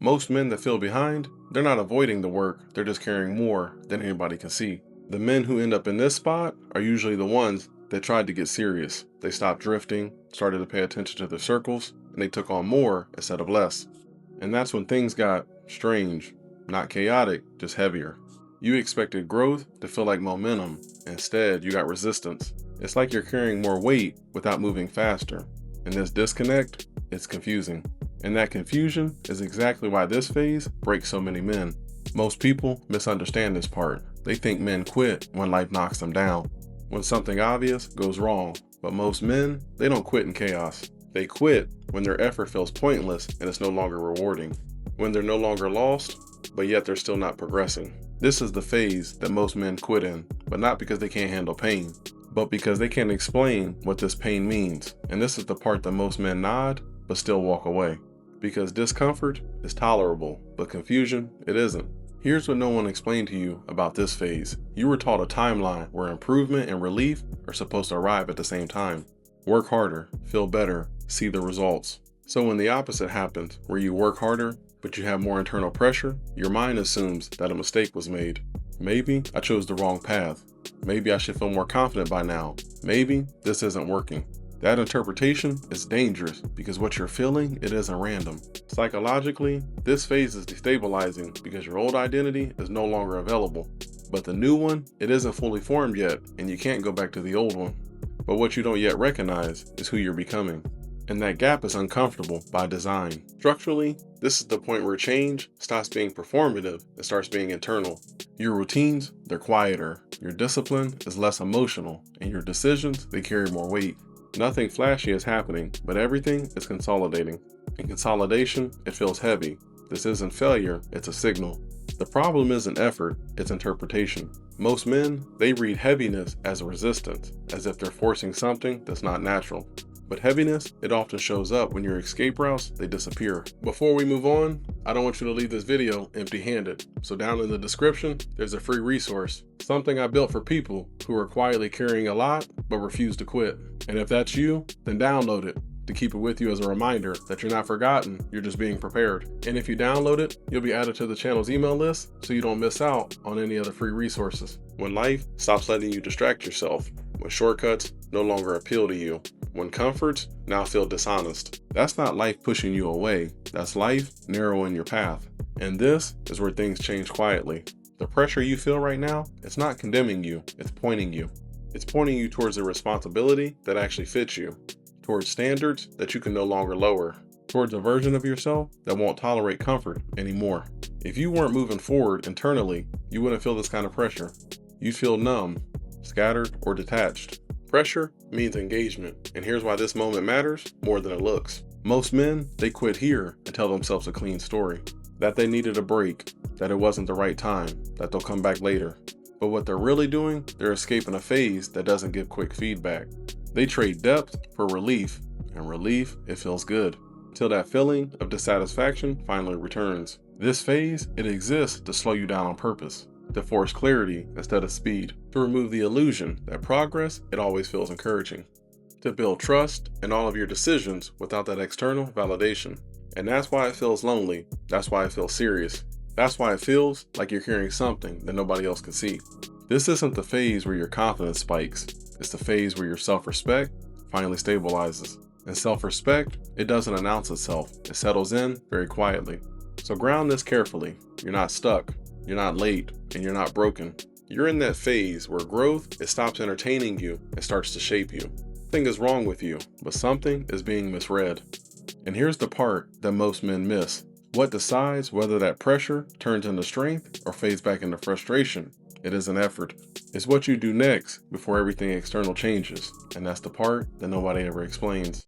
Most men that feel behind, they're not avoiding the work, they're just carrying more than anybody can see. The men who end up in this spot are usually the ones that tried to get serious. They stopped drifting, started to pay attention to their circles, and they took on more instead of less. And that's when things got strange, not chaotic, just heavier. You expected growth to feel like momentum. Instead, you got resistance. It's like you're carrying more weight without moving faster. And this disconnect, it's confusing. And that confusion is exactly why this phase breaks so many men. Most people misunderstand this part. They think men quit when life knocks them down, when something obvious goes wrong. But most men, they don't quit in chaos. They quit when their effort feels pointless and it's no longer rewarding. When they're no longer lost, but yet they're still not progressing. This is the phase that most men quit in, but not because they can't handle pain, but because they can't explain what this pain means. And this is the part that most men nod, but still walk away. Because discomfort is tolerable, but confusion, it isn't. Here's what no one explained to you about this phase. You were taught a timeline where improvement and relief are supposed to arrive at the same time. Work harder, feel better, see the results. So when the opposite happens, where you work harder, but you have more internal pressure, your mind assumes that a mistake was made. Maybe I chose the wrong path. Maybe I should feel more confident by now. Maybe this isn't working. That interpretation is dangerous because what you're feeling, it isn't random. Psychologically, this phase is destabilizing because your old identity is no longer available. But the new one, it isn't fully formed yet, and you can't go back to the old one. But what you don't yet recognize is who you're becoming. And that gap is uncomfortable by design. Structurally, this is the point where change stops being performative and starts being internal. Your routines, they're quieter. Your discipline is less emotional, and your decisions, they carry more weight. Nothing flashy is happening, but everything is consolidating. In consolidation, it feels heavy. This isn't failure, it's a signal. The problem isn't effort, it's interpretation. Most men, they read heaviness as a resistance, as if they're forcing something that's not natural. But heaviness, it often shows up when your escape routes, they disappear. Before we move on, I don't want you to leave this video empty-handed. So down in the description, there's a free resource. Something I built for people who are quietly carrying a lot, but refuse to quit. And if that's you, then download it to keep it with you as a reminder that you're not forgotten, you're just being prepared. And if you download it, you'll be added to the channel's email list so you don't miss out on any of the free resources. When life stops letting you distract yourself, when shortcuts no longer appeal to you, when comforts now feel dishonest. That's not life pushing you away, that's life narrowing your path. And this is where things change quietly. The pressure you feel right now, it's not condemning you, it's pointing you. It's pointing you towards a responsibility that actually fits you, towards standards that you can no longer lower, towards a version of yourself that won't tolerate comfort anymore. If you weren't moving forward internally, you wouldn't feel this kind of pressure. You'd feel numb, scattered, or detached. Pressure means engagement, and here's why this moment matters more than it looks. Most men, they quit here and tell themselves a clean story. That they needed a break, that it wasn't the right time, that they'll come back later. But what they're really doing, they're escaping a phase that doesn't give quick feedback. They trade depth for relief, and relief, it feels good, till that feeling of dissatisfaction finally returns. This phase, it exists to slow you down on purpose, to force clarity instead of speed, to remove the illusion that progress, it always feels encouraging, to build trust in all of your decisions without that external validation. And that's why it feels lonely, that's why it feels serious, that's why it feels like you're carrying something that nobody else can see. This isn't the phase where your confidence spikes, it's the phase where your self-respect finally stabilizes. And self-respect, it doesn't announce itself, it settles in very quietly. So ground this carefully. You're not stuck, you're not late, and you're not broken. You're in that phase where growth, it stops entertaining you and starts to shape you. Nothing is wrong with you, but something is being misread. And here's the part that most men miss. What decides whether that pressure turns into strength or fades back into frustration? It is an effort. It's what you do next before everything external changes. And that's the part that nobody ever explains.